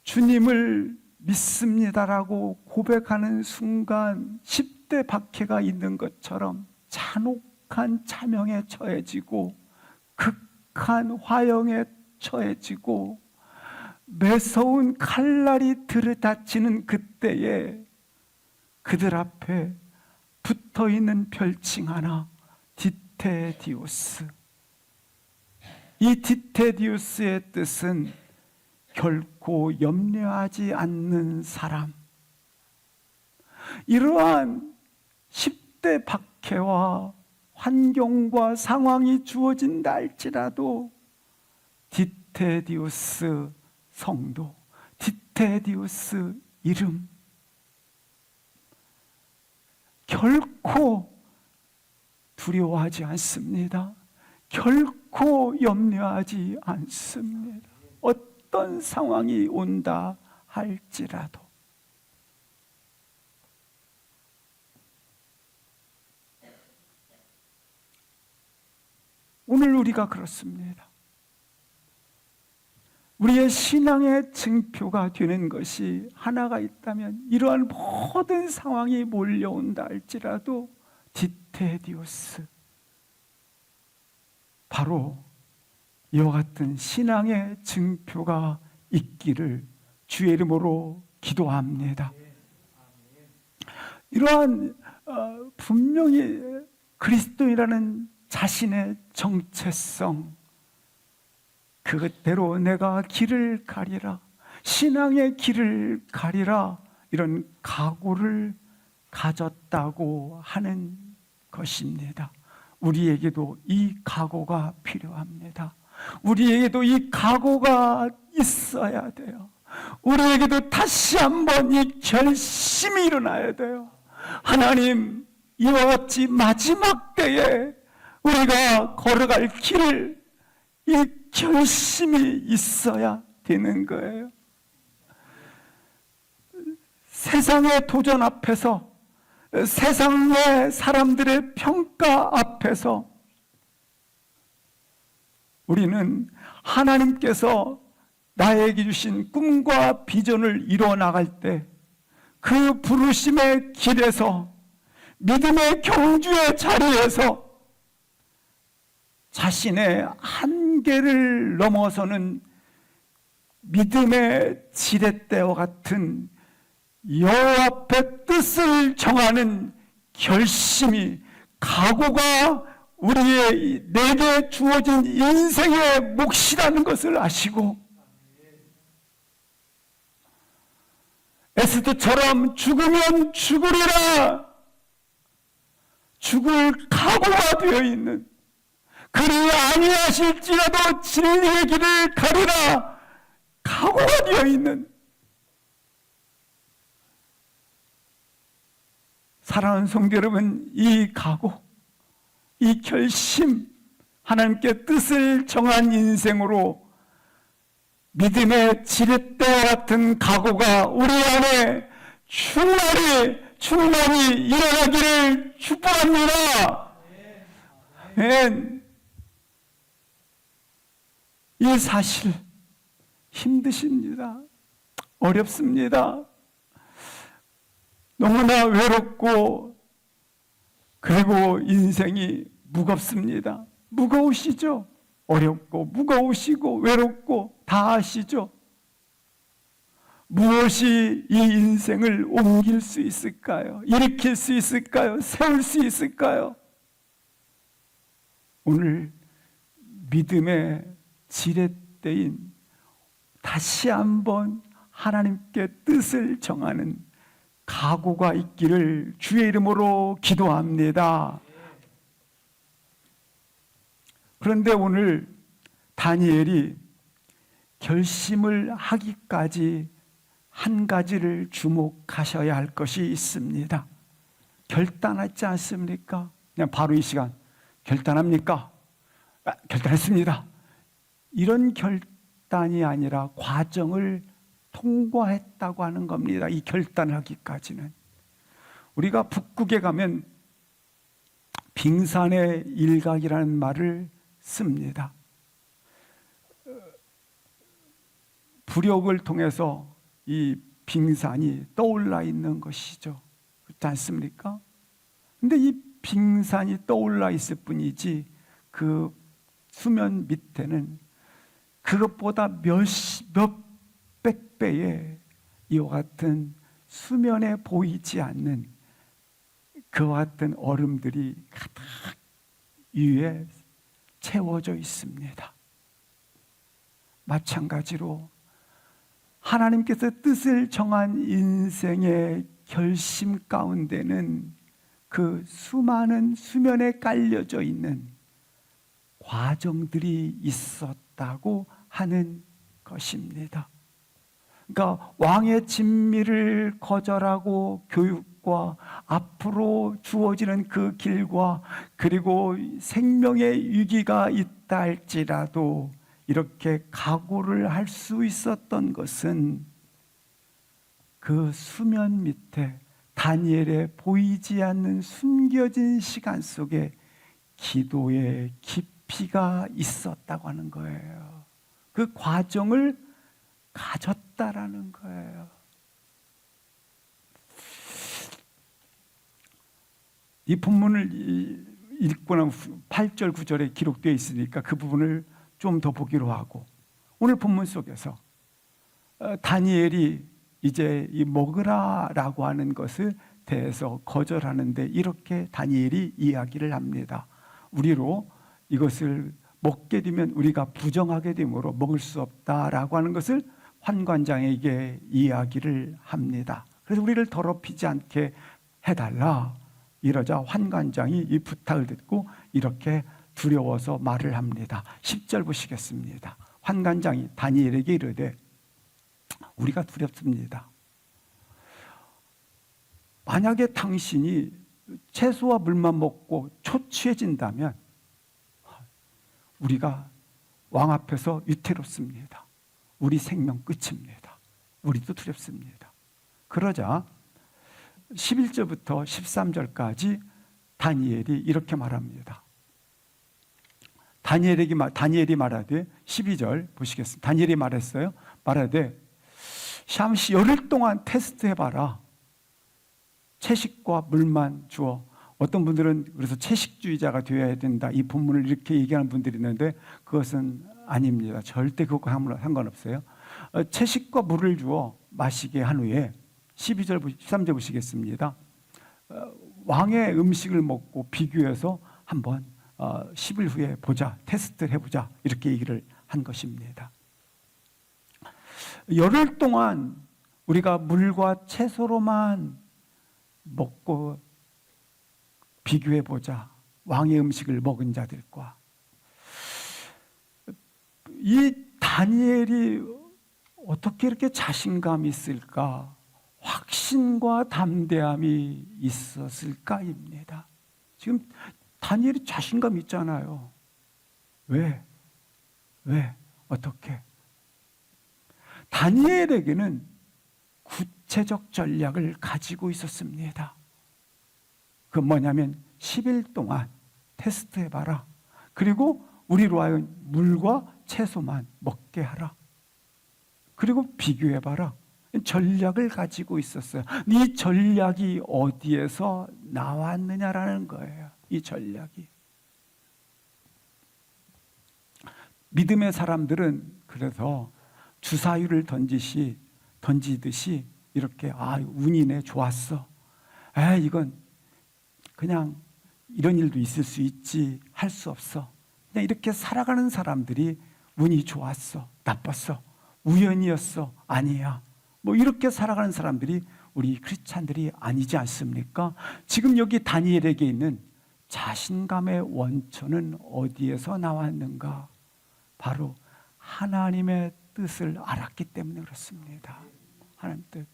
주님을 믿습니다라고 고백하는 순간 10대 박해가 있는 것처럼 잔혹한 차명에 처해지고 극한 화형에 처해지고 매서운 칼날이 들이닥치는 그때에 그들 앞에 붙어있는 별칭 하나, 디테디우스. 이 디테디우스의 뜻은 결코 염려하지 않는 사람. 이러한 10대 박해와 환경과 상황이 주어진다 할지라도 디테디우스 성도, 디테디우스 이름, 결코 두려워하지 않습니다. 결코 염려하지 않습니다. 어떤 상황이 온다 할지라도. 오늘 우리가 그렇습니다. 우리의 신앙의 증표가 되는 것이 하나가 있다면 이러한 모든 상황이 몰려온다 할지라도 디테디우스, 바로 이와 같은 신앙의 증표가 있기를 주의 이름으로 기도합니다. 이러한 분명히 그리스도인이라는 자신의 정체성, 그것대로 내가 길을 가리라, 신앙의 길을 가리라, 이런 각오를 가졌다고 하는 것입니다. 우리에게도 이 각오가 필요합니다. 우리에게도 이 각오가 있어야 돼요. 우리에게도 다시 한번 이 결심이 일어나야 돼요. 하나님, 이와 같이 마지막 때에 우리가 걸어갈 길을 이 결심이 있어야 되는 거예요. 세상의 도전 앞에서, 세상의 사람들의 평가 앞에서 우리는 하나님께서 나에게 주신 꿈과 비전을 이루어 나갈 때 그 부르심의 길에서, 믿음의 경주의 자리에서 자신의 한계를 넘어서는 믿음의 지렛대와 같은 여호와 앞에 뜻을 정하는 결심이, 각오가 내게 주어진 인생의 몫이라는 것을 아시고, 에스더처럼 죽으면 죽으리라, 죽을 각오가 되어 있는, 그리 아니하실지라도 진리의 길을 가리라 각오가 되어 있는 사랑하는 성도 여러분, 이 각오, 이 결심, 하나님께 뜻을 정한 인생으로 믿음의 지렛대와 같은 각오가 우리 안에 충만히 일어나기를 축복합니다. 이 사실 힘드십니다. 어렵습니다. 너무나 외롭고, 그리고 인생이 무겁습니다. 무거우시죠? 어렵고 무거우시고 외롭고 다 아시죠? 무엇이 이 인생을 옮길 수 있을까요? 일으킬 수 있을까요? 세울 수 있을까요? 오늘 믿음의 지렛대인, 다시 한번 하나님께 뜻을 정하는 각오가 있기를 주의 이름으로 기도합니다. 그런데 오늘 다니엘이 결심을 하기까지 한 가지를 주목하셔야 할 것이 있습니다. 결단하지 않습니까? 그냥 바로 이 시간 결단합니까? 결단했습니다. 이런 결단이 아니라 과정을 통과했다고 하는 겁니다. 이 결단하기까지는. 우리가 북극에 가면 빙산의 일각이라는 말을 씁니다. 부력을 통해서 이 빙산이 떠올라 있는 것이죠. 그렇지 않습니까? 근데 이 빙산이 떠올라 있을 뿐이지 그 수면 밑에는 그것보다 몇백 배의 이와 같은 수면에 보이지 않는 그와 같은 얼음들이 가득 위에 채워져 있습니다. 마찬가지로 하나님께서 뜻을 정한 인생의 결심 가운데는 그 수많은 수면에 깔려져 있는 과정들이 있었다고 하는 것입니다. 그러니까 왕의 진미를 거절하고 교육과 앞으로 주어지는 그 길과, 그리고 생명의 위기가 있다 할지라도 이렇게 각오를 할 수 있었던 것은 그 수면 밑에 다니엘의 보이지 않는 숨겨진 시간 속에 기도의 깊이가 있었다고 하는 거예요. 그 과정을 가졌다라는 거예요. 이 본문을 읽고 나면 8절 9절에 기록되어 있으니까 그 부분을 좀 더 보기로 하고, 오늘 본문 속에서 다니엘이 이제 이 먹으라라고 하는 것을 대해서 거절하는데 이렇게 다니엘이 이야기를 합니다. 우리로 이것을 먹게 되면 우리가 부정하게 되므로 먹을 수 없다라고 하는 것을 환관장에게 이야기를 합니다. 그래서 우리를 더럽히지 않게 해달라 이러자 환관장이 이 부탁을 듣고 이렇게 두려워서 말을 합니다. 10절 보시겠습니다. 환관장이 다니엘에게 이르되 우리가 두렵습니다. 만약에 당신이 채소와 물만 먹고 초췌해진다면 우리가 왕 앞에서 위태롭습니다. 우리 생명 끝입니다. 우리도 두렵습니다. 그러자 11절부터 13절까지 다니엘이 이렇게 말합니다. 다니엘이 말하되 12절 보시겠습니다. 다니엘이 말했어요. 말하되 샴시 열흘 동안 테스트해봐라. 채식과 물만 주어. 어떤 분들은 그래서 채식주의자가 되어야 된다. 이 본문을 이렇게 얘기하는 분들이 있는데 그것은 아닙니다. 절대 그것과 상관없어요. 채식과 물을 주어 마시게 한 후에 12절, 13절 보시겠습니다. 왕의 음식을 먹고 비교해서 한번 10일 후에 보자, 테스트를 해보자 이렇게 얘기를 한 것입니다. 열흘 동안 우리가 물과 채소로만 먹고 비교해보자. 왕의 음식을 먹은 자들과. 이 다니엘이 어떻게 이렇게 자신감이 있을까? 확신과 담대함이 있었을까입니다. 지금 다니엘이 자신감 있잖아요. 왜? 어떻게? 다니엘에게는 구체적 전략을 가지고 있었습니다. 그 뭐냐면 10일 동안 테스트해봐라. 그리고 우리로 하여금 물과 채소만 먹게 하라. 그리고 비교해봐라. 전략을 가지고 있었어요. 이 전략이 어디에서 나왔느냐라는 거예요. 이 전략이. 믿음의 사람들은 그래서 주사위를 던지듯이 이렇게 운이네 좋았어. 이건 그냥 이런 일도 있을 수 있지 할 수 없어. 그냥 이렇게 살아가는 사람들이 운이 좋았어, 나빴어, 우연이었어, 아니야. 뭐 이렇게 살아가는 사람들이 우리 크리스찬들이 아니지 않습니까? 지금 여기 다니엘에게 있는 자신감의 원천은 어디에서 나왔는가? 바로 하나님의 뜻을 알았기 때문에 그렇습니다. 하나님 뜻.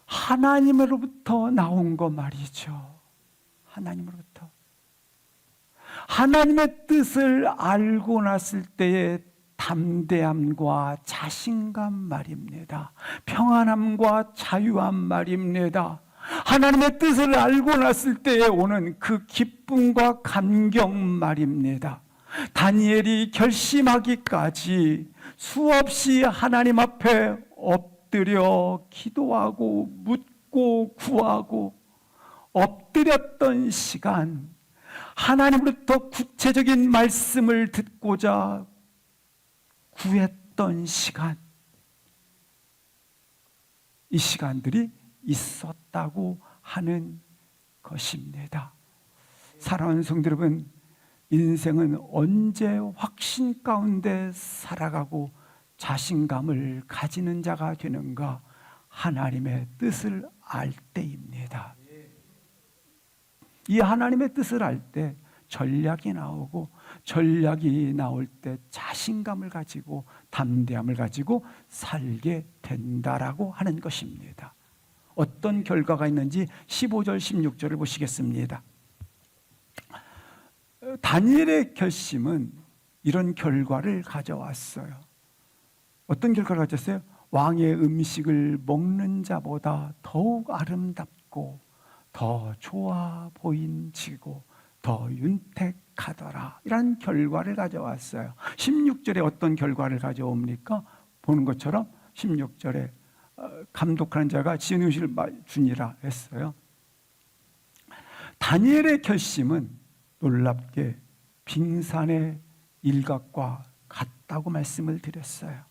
하나님으로부터 나온 거 말이죠. 하나님으로부터. 하나님의 뜻을 알고 났을 때의 담대함과 자신감 말입니다. 평안함과 자유함 말입니다. 하나님의 뜻을 알고 났을 때에 오는 그 기쁨과 감격 말입니다. 다니엘이 결심하기까지 수없이 하나님 앞에 엎드려 기도하고 묻고 구하고 엎드렸던 시간, 하나님으로부터 구체적인 말씀을 듣고자 구했던 시간, 이 시간들이 있었다고 하는 것입니다. 사랑하는 성도 여러분, 인생은 언제 확신 가운데 살아가고 자신감을 가지는 자가 되는가? 하나님의 뜻을 알 때입니다. 이 하나님의 뜻을 알 때 전략이 나오고, 전략이 나올 때 자신감을 가지고 담대함을 가지고 살게 된다라고 하는 것입니다. 어떤 결과가 있는지 15절 16절을 보시겠습니다. 다니엘의 결심은 이런 결과를 가져왔어요. 어떤 결과를 가졌어요? 왕의 음식을 먹는 자보다 더욱 아름답고 더 좋아 보인지고 더 윤택하더라. 이런 결과를 가져왔어요. 16절에 어떤 결과를 가져옵니까? 보는 것처럼 16절에 감독하는 자가 지은 음식을 주니라 했어요. 다니엘의 결심은 놀랍게 빙산의 일각과 같다고 말씀을 드렸어요.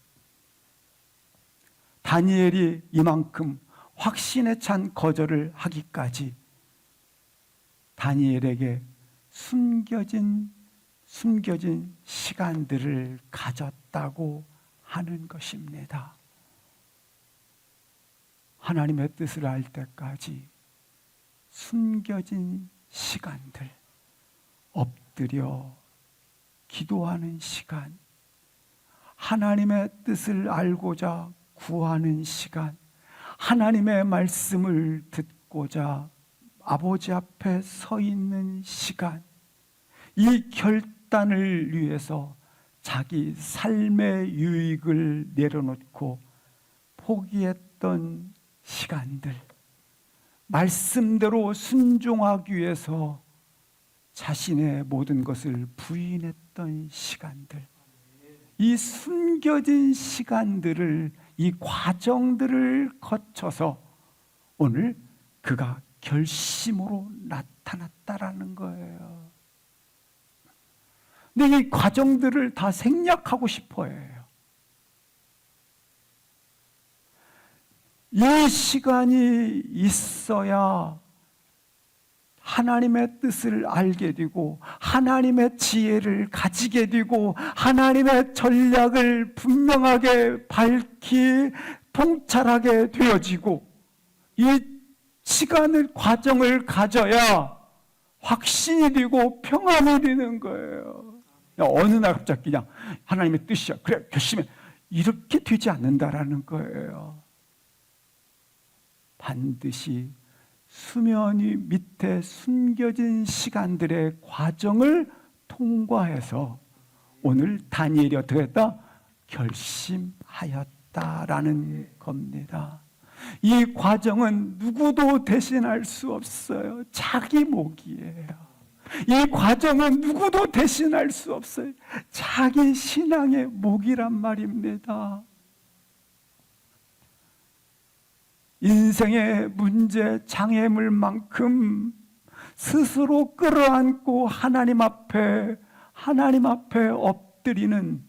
다니엘이 이만큼 확신에 찬 거절을 하기까지 다니엘에게 숨겨진 시간들을 가졌다고 하는 것입니다. 하나님의 뜻을 알 때까지 숨겨진 시간들, 엎드려 기도하는 시간, 하나님의 뜻을 알고자 구하는 시간, 하나님의 말씀을 듣고자 아버지 앞에 서 있는 시간, 이 결단을 위해서 자기 삶의 유익을 내려놓고 포기했던 시간들, 말씀대로 순종하기 위해서 자신의 모든 것을 부인했던 시간들, 이 숨겨진 시간들을, 이 과정들을 거쳐서 오늘 그가 결심으로 나타났다라는 거예요. 근데 이 과정들을 다 생략하고 싶어 해요. 이 시간이 있어야 하나님의 뜻을 알게 되고 하나님의 지혜를 가지게 되고 하나님의 전략을 분명하게 밝히 통찰하게 되어지고, 이 시간을, 과정을 가져야 확신이 되고 평안이 되는 거예요. 어느 날 갑자기 그냥 하나님의 뜻이야, 그래 결심해, 이렇게 되지 않는다라는 거예요. 반드시 수면 위 밑에 숨겨진 시간들의 과정을 통과해서 오늘 다니엘이 어떻게 했다? 결심하였다라는 겁니다. 이 과정은 누구도 대신할 수 없어요. 자기 목이에요. 이 과정은 누구도 대신할 수 없어요. 자기 신앙의 목이란 말입니다. 인생의 문제, 장애물만큼 스스로 끌어안고 하나님 앞에 엎드리는,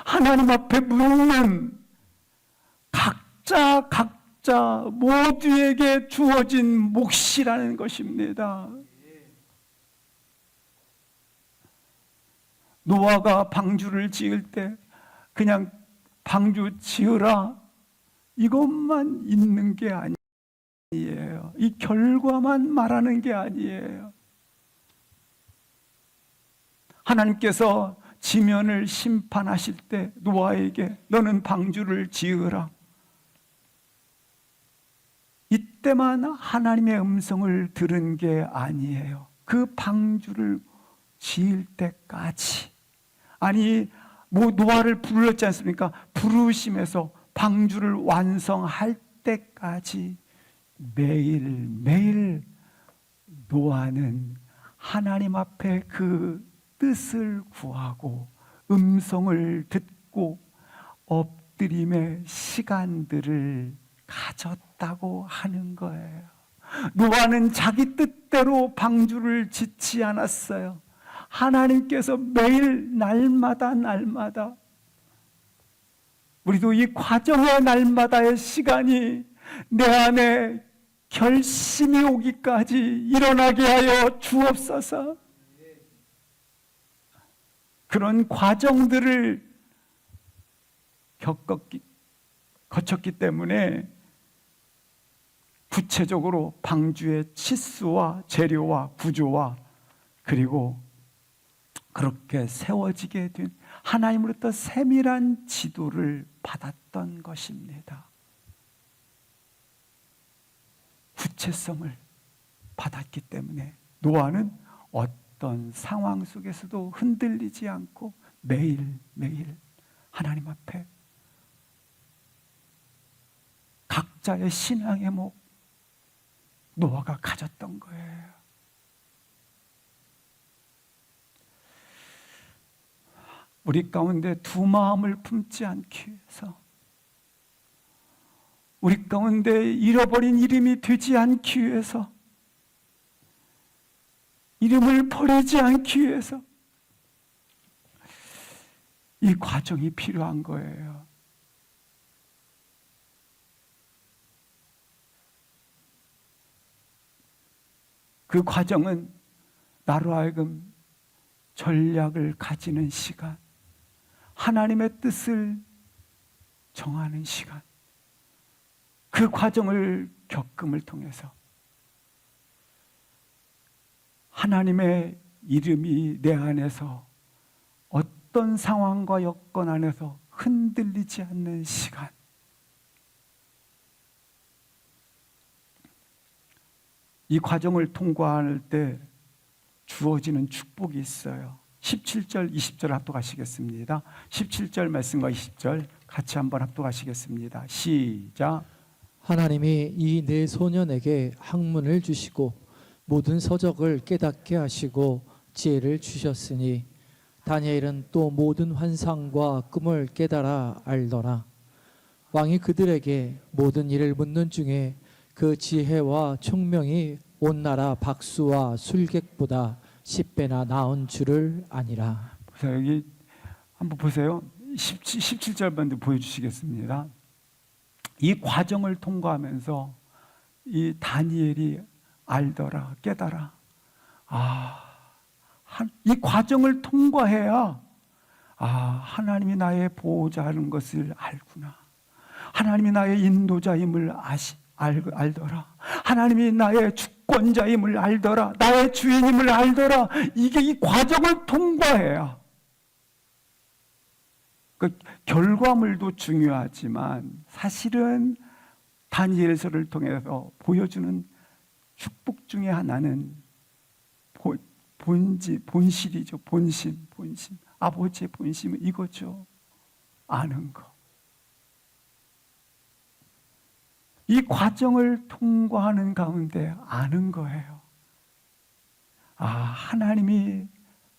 하나님 앞에 묻는 각자 모두에게 주어진 몫이라는 것입니다. 노아가 방주를 지을 때 그냥 방주 지으라 이것만 있는 게 아니에요. 이 결과만 말하는 게 아니에요. 하나님께서 지면을 심판하실 때 노아에게 너는 방주를 지으라, 이때만 하나님의 음성을 들은 게 아니에요. 그 방주를 지을 때까지, 아니 노아를 불렀지 않습니까? 부르심에서 방주를 완성할 때까지 매일매일 노아는 하나님 앞에 그 뜻을 구하고 음성을 듣고 엎드림의 시간들을 가졌다고 하는 거예요. 노아는 자기 뜻대로 방주를 짓지 않았어요. 하나님께서 매일 날마다 우리도 이 과정의 날마다의 시간이 내 안에 결심이 오기까지 일어나게 하여 주옵소서. 그런 과정들을 거쳤기 때문에 구체적으로 방주의 치수와 재료와 구조와 그리고 그렇게 세워지게 된 하나님으로부터 세밀한 지도를 받았던 것입니다. 구체성을 받았기 때문에 노아는 어떤 상황 속에서도 흔들리지 않고 매일매일 하나님 앞에 각자의 신앙의 목 노아가 가졌던 거예요. 우리 가운데 두 마음을 품지 않기 위해서, 우리 가운데 잃어버린 이름이 되지 않기 위해서, 이름을 버리지 않기 위해서 이 과정이 필요한 거예요. 그 과정은 나로 하여금 전략을 가지는 시간, 하나님의 뜻을 정하는 시간, 그 과정을 겪음을 통해서 하나님의 이름이 내 안에서 어떤 상황과 여건 안에서 흔들리지 않는 시간, 이 과정을 통과할 때 주어지는 축복이 있어요. 17절, 20절 합독하시겠습니다. 17절 말씀과 20절 같이 한번 합독하시겠습니다. 시작. 하나님이 이 네 소년에게 학문을 주시고 모든 서적을 깨닫게 하시고 지혜를 주셨으니 다니엘은 또 모든 환상과 꿈을 깨달아 알더라. 왕이 그들에게 모든 일을 묻는 중에 그 지혜와 총명이 온 나라 박수와 술객보다 10배나 나은 줄을 아니라. 보세요. 여기 한번 보세요. 17절만 보여주시겠습니다. 이 과정을 통과하면서 이 다니엘이 알더라, 깨달아. 이 과정을 통과해야 하나님이 나의 보호자라는 것을 알구나. 하나님이 나의 인도자임을 알더라. 하나님이 나의 주권자임을 알더라. 나의 주인임을 알더라. 이게 이 과정을 통과해야. 그 결과물도 중요하지만 사실은 다니엘서를 통해서 보여주는 축복 중에 하나는 본실이죠. 본심. 아버지의 본심은 이거죠. 아는 거. 이 과정을 통과하는 가운데 아는 거예요. 하나님이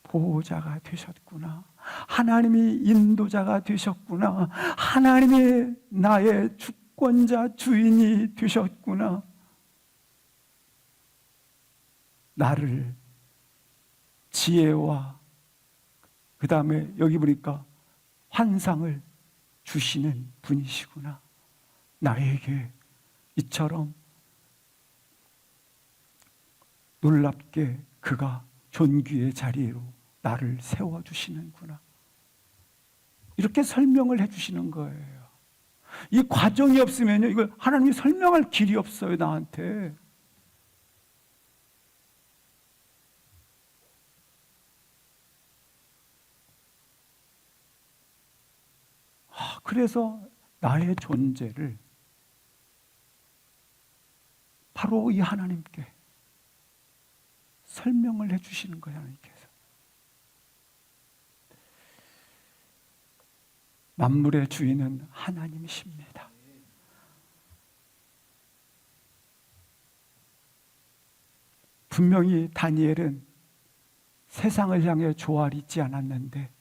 보호자가 되셨구나. 하나님이 인도자가 되셨구나. 하나님이 나의 주권자, 주인이 되셨구나. 나를 지혜와 그 다음에 여기 보니까 환상을 주시는 분이시구나. 나에게 이처럼 놀랍게 그가 존귀의 자리로 나를 세워주시는구나. 이렇게 설명을 해주시는 거예요. 이 과정이 없으면요, 이거 하나님이 설명할 길이 없어요, 나한테. 그래서 나의 존재를 바로 이 하나님께 설명을 해주시는 거예요, 하나님께서. 만물의 주인은 하나님이십니다. 분명히 다니엘은 세상을 향해 조아리지 않았는데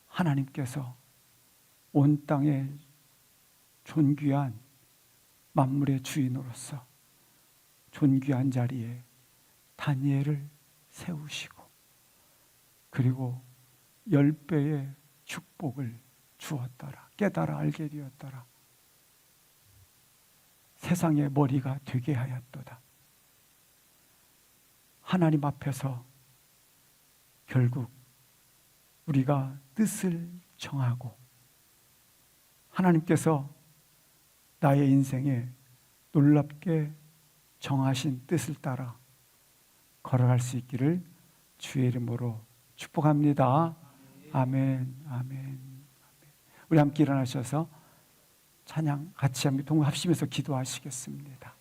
하나님께서 온 땅의 존귀한 만물의 주인으로서 존귀한 자리에 다니엘을 세우시고 그리고 10배의 축복을 주었더라. 깨달아 알게 되었더라. 세상의 머리가 되게 하였도다. 하나님 앞에서 결국 우리가 뜻을 정하고 하나님께서 나의 인생에 놀랍게 정하신 뜻을 따라 걸어갈 수 있기를 주의 이름으로 축복합니다. 아멘, 아멘. 우리 함께 일어나셔서 찬양 같이 합시면서 기도하시겠습니다.